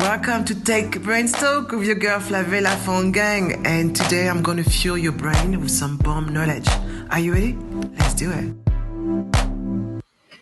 Welcome to Take Brain Stoke with your girl Flavella Phone Gang. And today I'm going to fuel your brain with some bomb knowledge. Are you ready? Let's do it.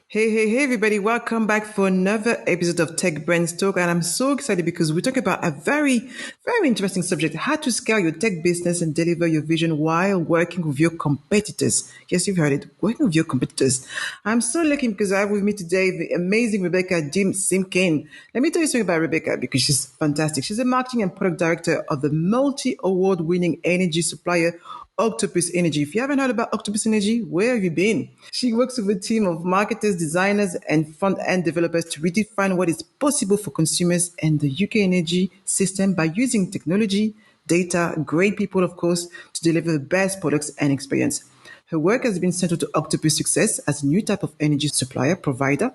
Hey, everybody. Welcome back for another episode of Tech Brain Stoke. And I'm so excited because we talk about a very, very interesting subject, how to scale your tech business and deliver your vision while working with your competitors. Yes, you've heard it, working with your competitors. I'm so lucky because I have with me today the amazing Rebecca Dibb-Simkin. Let me tell you something about Rebecca because she's fantastic. She's a marketing and product director of the multi-award winning energy supplier Octopus Energy. If you haven't heard about Octopus Energy, where have you been? She works with a team of marketers, designers, and front-end developers to redefine what is possible for consumers and the UK energy system by using technology, data, great people, of course, to deliver the best products and experience. Her work has been central to Octopus' success as a new type of energy supplier provider.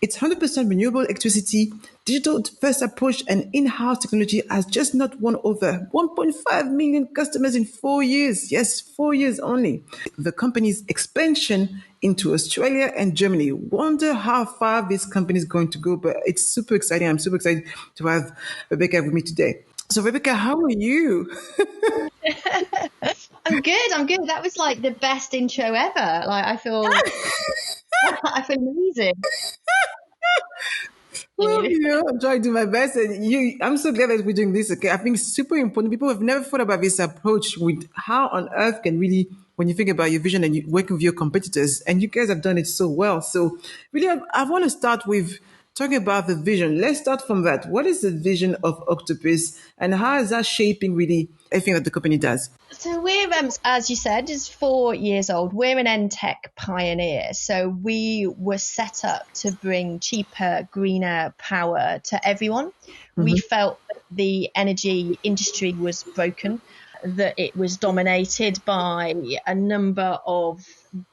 Its 100% renewable electricity, digital-first approach, and in-house technology has just not won over 1.5 million customers in 4 years. Yes, 4 years only. The company's expansion into Australia and Germany. Wonder how far this company is going to go, but it's super exciting. I'm super excited to have Rebecca with me today. So, Rebecca, how are you? I'm good. That was like the best intro ever. Like I feel amazing. Well, I'm trying to do my best, and I'm so glad that we're doing this. Okay, I think it's super important. People have never thought about this approach with how on earth can really, when you think about your vision and you working with your competitors, and you guys have done it so well. So, really, I want to start with talking about the vision. Let's start from that. What is the vision of Octopus, and how is that shaping really everything that the company does? So we're, as you said, is 4 years old. We're an end-tech pioneer. So we were set up to bring cheaper, greener power to everyone. Mm-hmm. We felt that the energy industry was broken, that it was dominated by a number of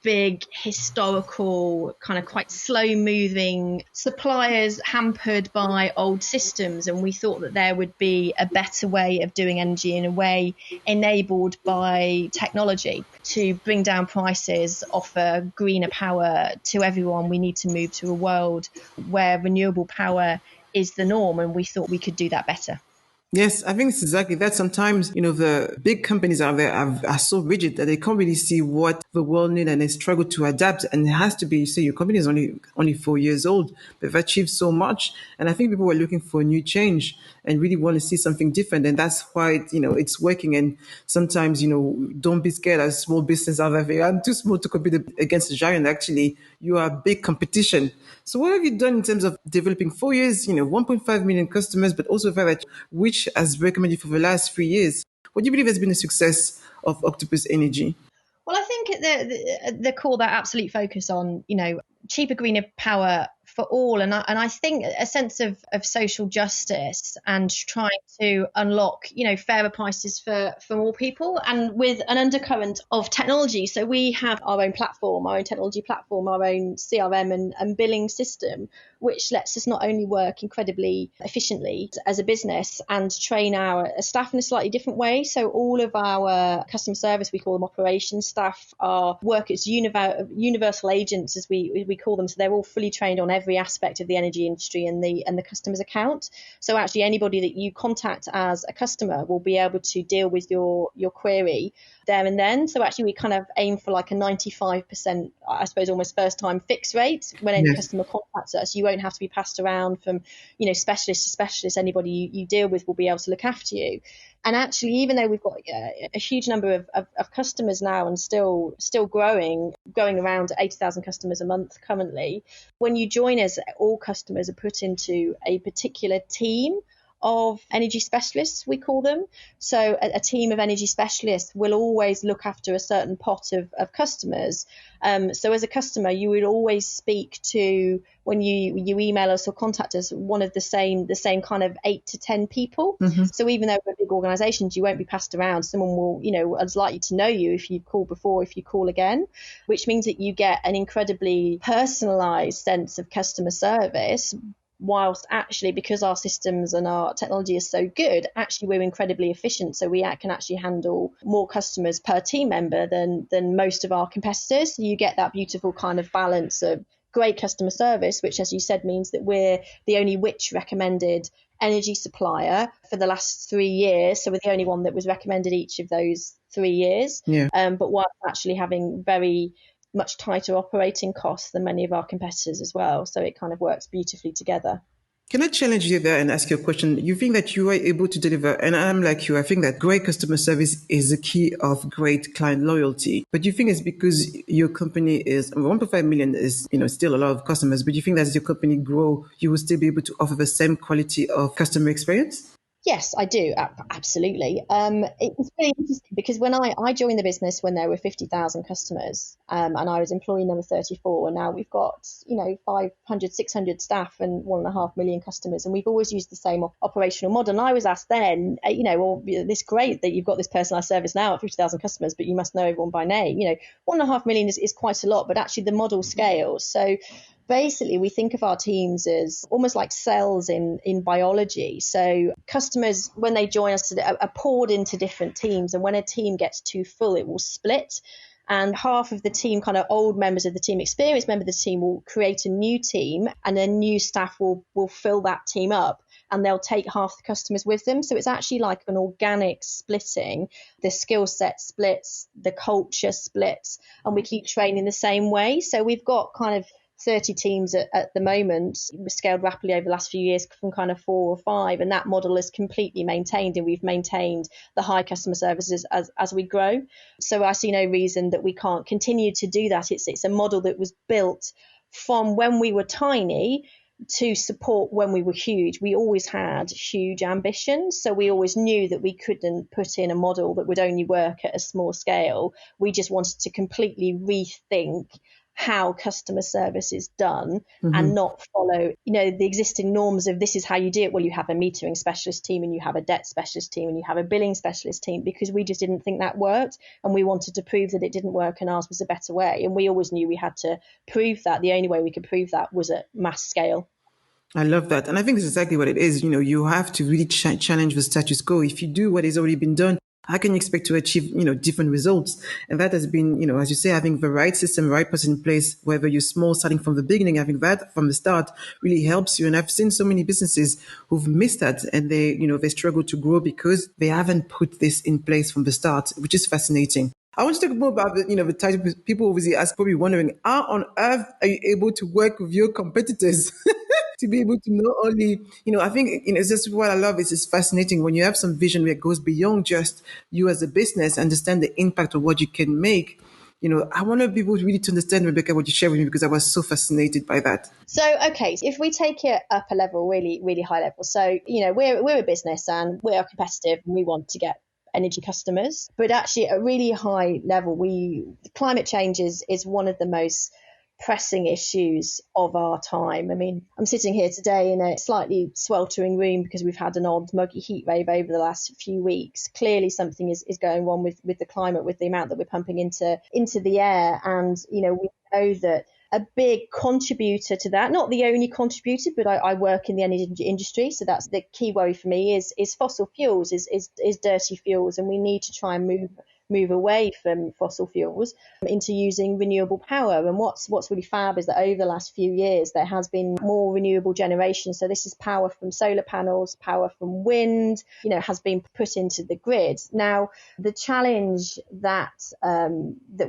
big historical kind of quite slow moving suppliers hampered by old systems, and we thought that there would be a better way of doing energy in a way enabled by technology to bring down prices, offer greener power to everyone. We need to move to a world where renewable power is the norm, and we thought we could do that better. Yes, I think it's exactly that. Sometimes, the big companies out there are so rigid that they can't really see what the world needs and they struggle to adapt. And it has to be, say, your company is only 4 years old, but they've achieved so much. And I think people are looking for a new change and really want to see something different. And that's why, it's working. And sometimes, don't be scared as small business out there. I'm too small to compete against a giant. Actually, you are a big competition. So what have you done in terms of developing 4 years, 1.5 million customers, but also that which has recommended for the last 3 years? What do you believe has been the success of Octopus Energy? Well, I think at the core, that absolute focus on, cheaper, greener power for all. And I think a sense of social justice and trying to unlock, fairer prices for more people, and with an undercurrent of technology. So we have our own platform, our own technology platform, our own CRM and billing system, which lets us not only work incredibly efficiently as a business and train our staff in a slightly different way. So all of our customer service, we call them operations staff, are workers, universal agents, as we call them. So they're all fully trained on every aspect of the energy industry and the customer's account. So actually anybody that you contact as a customer will be able to deal with your query there and then. So actually we kind of aim for like a 95%, I suppose, almost first time fix rate when any customer contacts us. You won't have to be passed around from, specialist to specialist. Anybody you deal with will be able to look after you. And actually, even though we've got a huge number of customers now and still growing around 80,000 customers a month currently, when you join us, all customers are put into a particular team of energy specialists, we call them. So a team of energy specialists will always look after a certain pot of customers. So as a customer, you would always speak to, when you email us or contact us, one of the same kind of 8 to 10 people. Mm-hmm. So even though we're big organisations, you won't be passed around. Someone will, is likely to know you if you've called before, if you call again, which means that you get an incredibly personalised sense of customer service. Whilst actually, because our systems and our technology is so good, actually we're incredibly efficient. So we can actually handle more customers per team member than most of our competitors. So you get that beautiful kind of balance of great customer service, which, as you said, means that we're the only which recommended energy supplier for the last 3 years. So we're the only one that was recommended each of those 3 years. Yeah. But while actually having very much tighter operating costs than many of our competitors as well. So it kind of works beautifully together. Can I challenge you there and ask you a question? You think that you are able to deliver, and I'm like you, I think that great customer service is the key of great client loyalty. But do you think it's because your company is 1.5 million is, still a lot of customers, but do you think that as your company grow, you will still be able to offer the same quality of customer experience? Yes, I do. Absolutely. It's really interesting because when I joined the business when there were 50,000 customers, and I was employee number 34, and now we've got, 500, 600 staff and 1.5 million customers. And we've always used the same operational model. And I was asked then, well, this great that you've got this personalized service now at 50,000 customers, but you must know everyone by name. 1.5 million is quite a lot, but actually the model scales. So basically, we think of our teams as almost like cells in biology. So customers, when they join us, are poured into different teams. And when a team gets too full, it will split. And half of the team, kind of old members of the team, experienced members of the team, will create a new team, and then new staff will fill that team up, and they'll take half the customers with them. So it's actually like an organic splitting. The skill set splits, the culture splits, and we keep training the same way. So we've got kind of 30 teams at the moment. We've scaled rapidly over the last few years from kind of 4 or 5, and that model is completely maintained, and we've maintained the high customer services as we grow. So I see no reason that we can't continue to do that. It's a model that was built from when we were tiny to support when we were huge. We always had huge ambitions, so we always knew that we couldn't put in a model that would only work at a small scale. We just wanted to completely rethink how customer service is done, and not follow, the existing norms of this is how you do it. Well, you have a metering specialist team, and you have a debt specialist team, and you have a billing specialist team, because we just didn't think that worked, and we wanted to prove that it didn't work and ours was a better way. And we always knew we had to prove that. The only way we could prove that was at mass scale. I love that. And I think this is exactly what it is. You have to really challenge the status quo. If you do what has already been done, how can you expect to achieve, different results? And that has been, as you say, having the right system, the right person in place, whether you're small, starting from the beginning, having that from the start really helps you. And I've seen so many businesses who've missed that, and they struggle to grow because they haven't put this in place from the start, which is fascinating. I want to talk more about the type of people obviously are probably wondering, how on earth are you able to work with your competitors? To be able to not only, I think, it's just what I love is it's fascinating when you have some vision where it goes beyond just you as a business, understand the impact of what you can make. I want people really to understand, Rebecca, what you share with me, because I was so fascinated by that. So, okay, so if we take it up a level, really, really high level. So, we're a business and we are competitive and we want to get energy customers, but actually at a really high level, climate change is one of the most pressing issues of our time. I mean, I'm sitting here today in a slightly sweltering room because we've had an odd muggy heat wave over the last few weeks. Clearly something is going wrong with the climate, with the amount that we're pumping into the air. And, we know that a big contributor to that, not the only contributor, but I work in the energy industry. So that's the key worry for me is fossil fuels, is dirty fuels. And we need to try and move away from fossil fuels into using renewable power. And what's really fab is that over the last few years, there has been more renewable generation. So this is power from solar panels, power from wind, has been put into the grid. Now, the challenge that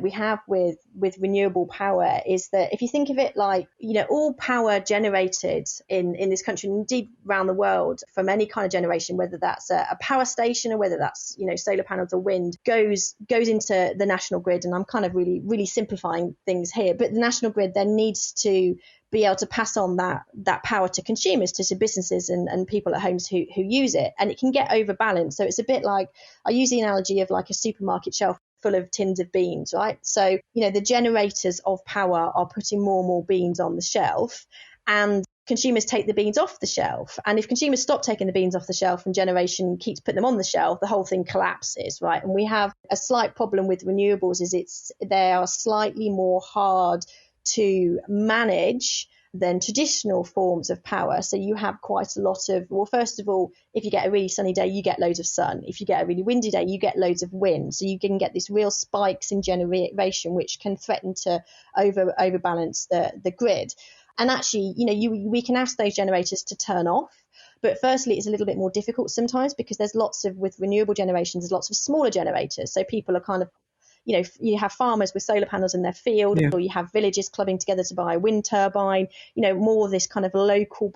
we have with renewable power is that if you think of it like, all power generated in this country, and indeed around the world, from any kind of generation, whether that's a power station or whether that's, solar panels or wind, goes into the national grid. And I'm kind of really, really simplifying things here, but the national grid then needs to be able to pass on that power to consumers, to businesses and people at homes who use it. And it can get overbalanced. So it's a bit like, I use the analogy of like a supermarket shelf full of tins of beans, right? So, the generators of power are putting more and more beans on the shelf, and consumers take the beans off the shelf. And if consumers stop taking the beans off the shelf and generation keeps putting them on the shelf, the whole thing collapses, right? And we have a slight problem with renewables is they are slightly more hard to manage than traditional forms of power. So you have quite a lot of, well, first of all, if you get a really sunny day, you get loads of sun. If you get a really windy day, you get loads of wind. So you can get this real spikes in generation, which can threaten to overbalance the grid. And actually, we can ask those generators to turn off. But firstly, it's a little bit more difficult sometimes because with renewable generations, there's lots of smaller generators. So people are kind of, you have farmers with solar panels in their field, or you have villages clubbing together to buy a wind turbine. More of this kind of local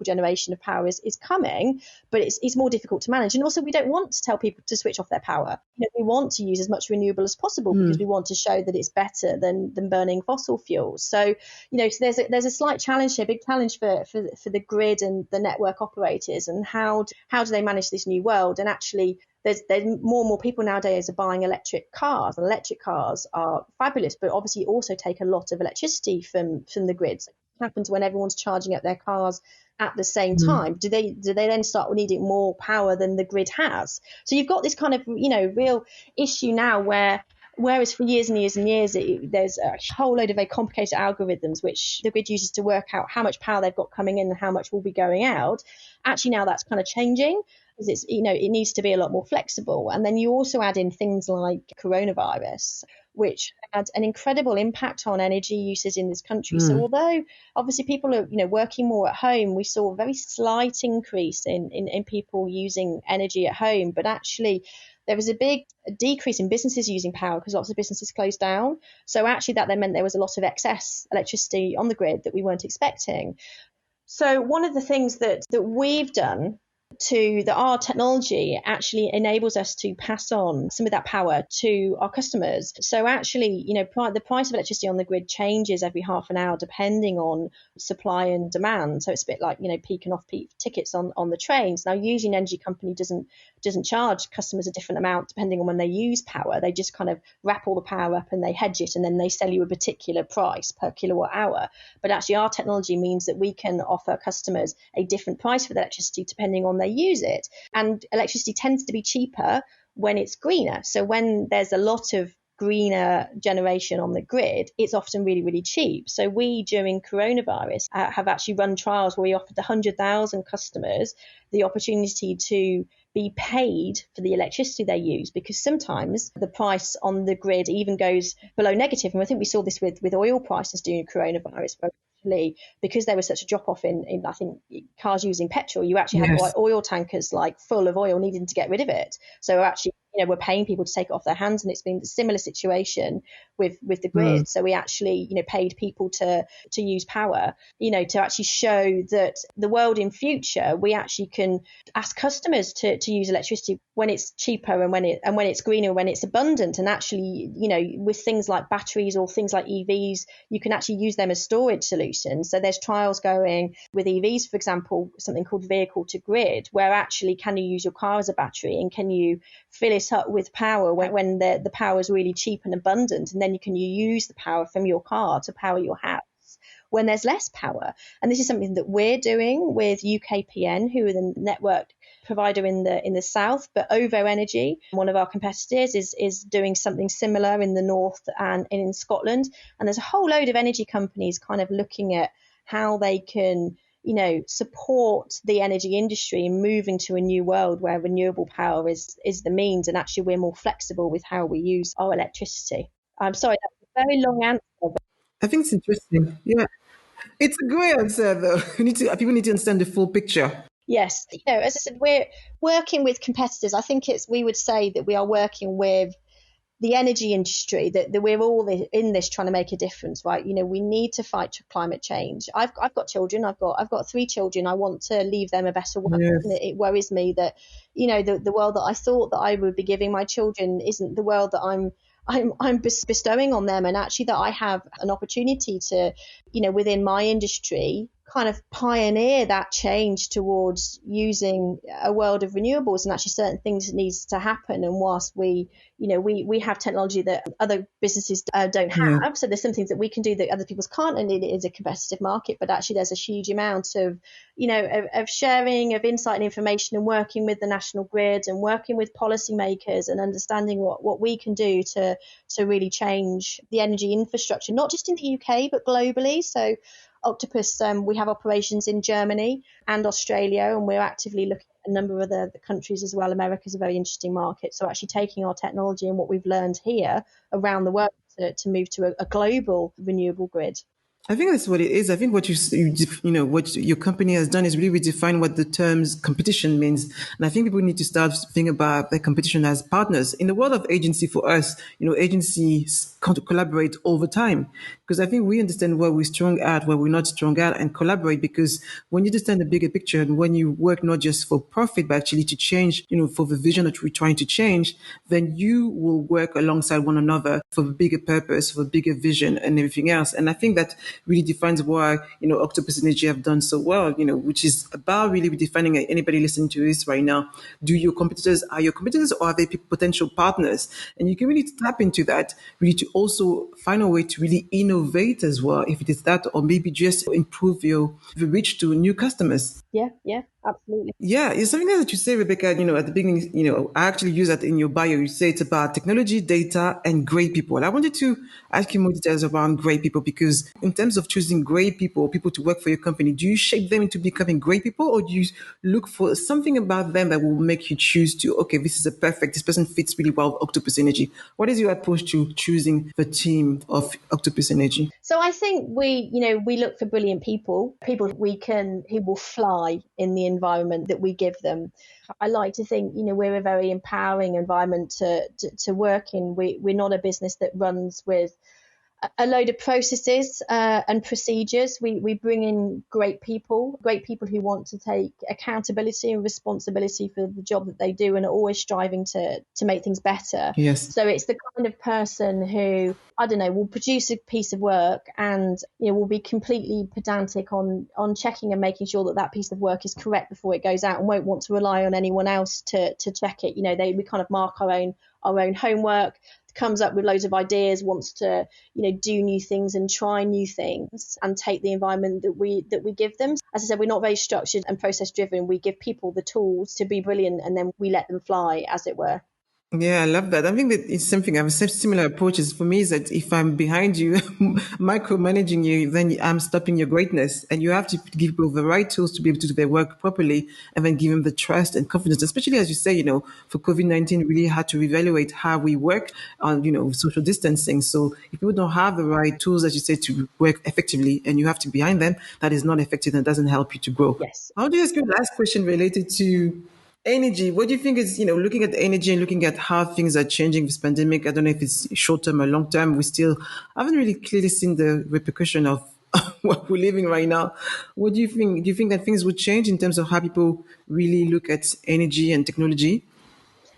generation of power is coming, but it's more difficult to manage. And also, we don't want to tell people to switch off their power. We want to use as much renewable as possible because we want to show that it's better than burning fossil fuels. So, so there's a slight challenge here, big challenge for the grid and the network operators, and how do they manage this new world? And actually, there's more and more people nowadays are buying electric cars, and electric cars are fabulous, but obviously also take a lot of electricity from the grids. What happens when everyone's charging up their cars at the same time? Do they then start needing more power than the grid has? So you've got this kind of real issue now whereas for years and years and years, there's a whole load of very complicated algorithms which the grid uses to work out how much power they've got coming in and how much will be going out. Actually, now that's kind of changing. It's, it needs to be a lot more flexible. And then you also add in things like coronavirus, which had an incredible impact on energy uses in this country. So although obviously people are, working more at home, we saw a very slight increase in people using energy at home. But actually, there was a big decrease in businesses using power because lots of businesses closed down. So actually that then meant there was a lot of excess electricity on the grid that we weren't expecting. So one of the things that we've done our technology actually enables us to pass on some of that power to our customers. So actually, the price of electricity on the grid changes every half an hour depending on supply and demand. So it's a bit like, peak and off-peak tickets on the trains. Now, usually an energy company doesn't charge customers a different amount depending on when they use power. They just kind of wrap all the power up and they hedge it, and then they sell you a particular price per kilowatt hour. But actually our technology means that we can offer customers a different price for the electricity depending on their use it. And electricity tends to be cheaper when it's greener. So when there's a lot of greener generation on the grid, it's often really, really cheap. So we, during coronavirus, have actually run trials where we offered 100,000 customers the opportunity to be paid for the electricity they use, because sometimes the price on the grid even goes below negative. And I think we saw this with oil prices during coronavirus, because there was such a drop-off in I think cars using petrol. You actually had oil tankers like full of oil needing to get rid of it. So actually, we're paying people to take it off their hands, and it's been a similar situation with the grid. So we actually, paid people to use power, to actually show that the world in future, we actually can ask customers to use electricity when it's cheaper and when it's greener, when it's abundant. And actually, with things like batteries or things like EVs, you can actually use them as storage solutions. So there's trials going with EVs, for example, something called vehicle to grid, where actually can you use your car as a battery, and can you fill it up with power when the power is really cheap and abundant, and then you can use the power from your car to power your house when there's less power. And this is something that we're doing with UKPN, who are the network provider in the south, but OVO Energy, one of our competitors, is doing something similar in the north and in Scotland. And there's a whole load of energy companies kind of looking at how they can support the energy industry in moving to a new world where renewable power is the means, and actually we're more flexible with how we use our electricity. I'm sorry, that's a very long answer. I think it's interesting. Yeah. It's a great answer, though. People need to understand the full picture. Yes. As I said, we're working with competitors. I think we would say that we are working with the energy industry, that we're all in this trying to make a difference, right? We need to fight climate change. I've got children. I've got 3 children. I want to leave them a better world. Yes. And it worries me that, the world that I thought that I would be giving my children isn't the world that I'm bestowing on them, and actually that I have an opportunity to, within my industry, kind of pioneer that change towards using a world of renewables, and actually certain things needs to happen. And whilst we have technology that other businesses don't have, so there's some things that we can do that other people can't, and it is a competitive market, but actually there's a huge amount of, of sharing of insight and information, and working with the national grid and working with policymakers and understanding what we can do to really change the energy infrastructure, not just in the UK, but globally. So Octopus, we have operations in Germany and Australia, and we're actively looking at a number of the countries as well. America's a very interesting market. So actually taking our technology and what we've learned here around the world to move to a global renewable grid. I think that's what it is. I think what what your company has done is really redefine what the terms competition means. And I think people need to start thinking about the competition as partners. In the world of agency for us, agencies collaborate all the time because I think we understand where we're strong at, where we're not strong at, and collaborate because when you understand the bigger picture and when you work not just for profit, but actually to change, for the vision that we're trying to change, then you will work alongside one another for the bigger purpose, for the bigger vision and everything else. And I think that really defines why, Octopus Energy have done so well, which is about really defining anybody listening to this right now. Are your competitors or are they potential partners? And you can really tap into that, really to also find a way to really innovate as well, if it is that, or maybe just improve the reach to new customers. Yeah, absolutely. Yeah, it's something that you say, Rebecca, at the beginning, I actually use that in your bio. You say it's about technology, data, and great people. I wanted to ask you more details around great people because in terms of choosing great people to work for your company, do you shape them into becoming great people or do you look for something about them that will make you choose to, okay, this person fits really well with Octopus Energy? What is your approach to choosing the team of Octopus Energy? So I think we look for brilliant people who will fly in the environment that we give them. I like to think, we're a very empowering environment to work in. We're not a business that runs with a load of processes and procedures. We bring in great people who want to take accountability and responsibility for the job that they do and are always striving to make things better. Yes. So it's the kind of person who, I don't know, will produce a piece of work and will be completely pedantic on checking and making sure that piece of work is correct before it goes out and won't want to rely on anyone else to check it. We kind of mark our own homework, comes up with loads of ideas, wants to do new things and try new things and take the environment that we give them. As I said, we're not very structured and process driven. We give people the tools to be brilliant and then we let them fly, as it were. Yeah, I love that. I think that it's something I have similar approaches. For me, is that if I'm behind you, micromanaging you, then I'm stopping your greatness. And you have to give people the right tools to be able to do their work properly and then give them the trust and confidence, especially as you say, for COVID-19, really had to reevaluate how we work on, social distancing. So if people don't have the right tools, as you say, to work effectively and you have to be behind them, that is not effective and doesn't help you to grow. Yes. I'll just ask you a last question related to energy. What do you think is, looking at the energy and looking at how things are changing this pandemic? I don't know if it's short term or long term. We still haven't really clearly seen the repercussion of what we're living right now. What do you think? Do you think that things would change in terms of how people really look at energy and technology?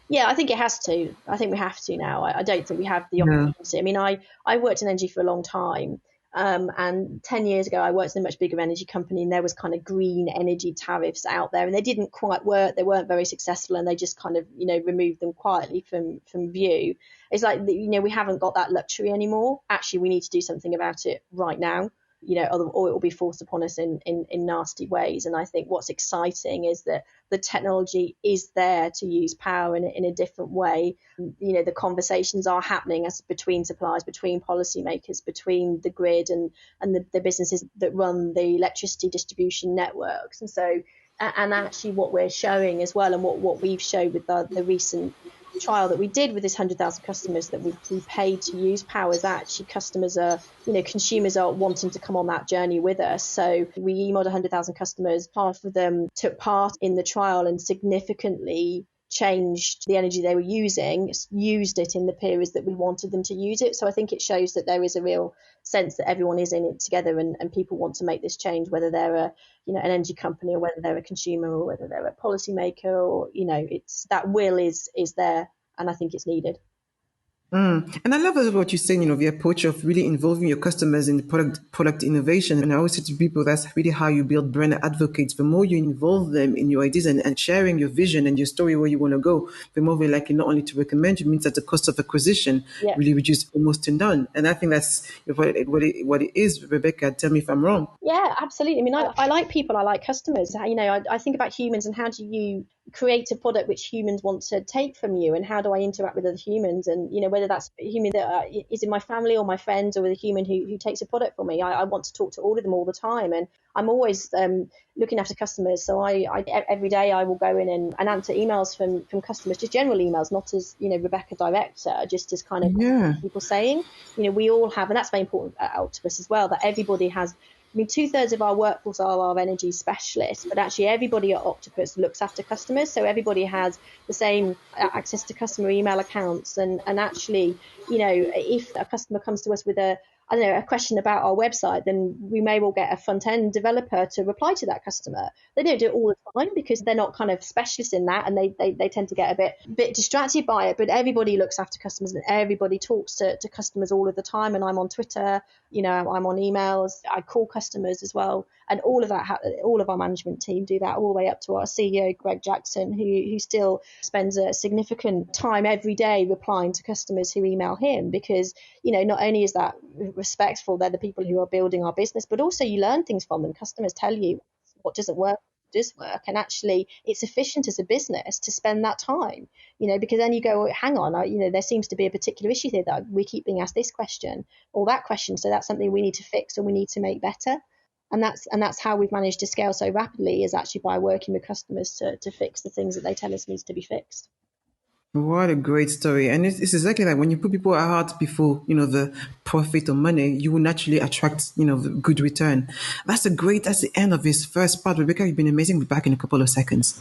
Yeah, I think it has to. I think we have to now. I don't think we have the Yeah. opportunity. I mean, I worked in energy for a long time. And 10 years ago, I worked in a much bigger energy company and there was kind of green energy tariffs out there and they didn't quite work. They weren't very successful and they just kind of, removed them quietly from view. It's like, we haven't got that luxury anymore. Actually, we need to do something about it right now. Or it will be forced upon us in nasty ways. And I think what's exciting is that the technology is there to use power in a different way. The conversations are happening between suppliers, between policymakers, between the grid and the businesses that run the electricity distribution networks. And so, and actually what we're showing as well, and what we've showed with the recent trial that we did with this 100,000 customers that we paid to use power, is actually consumers are wanting to come on that journey with us. So we emailed 100,000 customers. Half of them took part in the trial and significantly changed the energy they were using, used it in the periods that we wanted them to use it. So I think it shows that there is a real sense that everyone is in it together and people want to make this change, whether they're an energy company or whether they're a consumer or whether they're a policymaker or, it's that will is there. And I think it's needed. And I love what you're saying, the approach of really involving your customers in product innovation. And I always say to people, that's really how you build brand advocates. The more you involve them in your ideas and sharing your vision and your story where you want to go, the more they're likely not only to recommend you, means that the cost of acquisition really reduces almost to none. And I think that's what it is. Rebecca, tell me if I'm wrong. Yeah, absolutely. I mean, I like people, I like customers. I think about humans and how do you create a product which humans want to take from you, and how do I interact with other humans, and whether that's a human that is in my family or my friends, or with a human who takes a product from me. I want to talk to all of them all the time, and I'm always looking after customers. So I every day I will go in and answer emails from customers, just general emails, not as Rebecca director, just as kind of Yeah. people saying, we all have, and that's very important at Octopus as well, that everybody has. I mean, 2/3 of our workforce are our energy specialists, but actually everybody at Octopus looks after customers. So everybody has the same access to customer email accounts. And actually, if a customer comes to us with a question about our website, then we may well get a front end developer to reply to that customer. They don't do it all the time because they're not kind of specialists in that, and they tend to get a bit distracted by it. But everybody looks after customers, and everybody talks to customers all of the time. And I'm on Twitter, I'm on emails, I call customers as well. And all of that, all of our management team do that, all the way up to our CEO, Greg Jackson, who still spends a significant time every day replying to customers who email him, because, not only is that respectful, they're the people who are building our business, but also you learn things from them. Customers tell you what doesn't work, does work, and actually it's efficient as a business to spend that time, because then you go, hang on, there seems to be a particular issue here that we keep being asked this question or that question, so that's something we need to fix or we need to make better. And that's how we've managed to scale so rapidly, is actually by working with customers to fix the things that they tell us needs to be fixed. What a great story. And it's exactly like when you put people out before, the profit or money, you will naturally attract, the good return. That's the end of this first part. Rebecca, you've been amazing. We'll be back in a couple of seconds.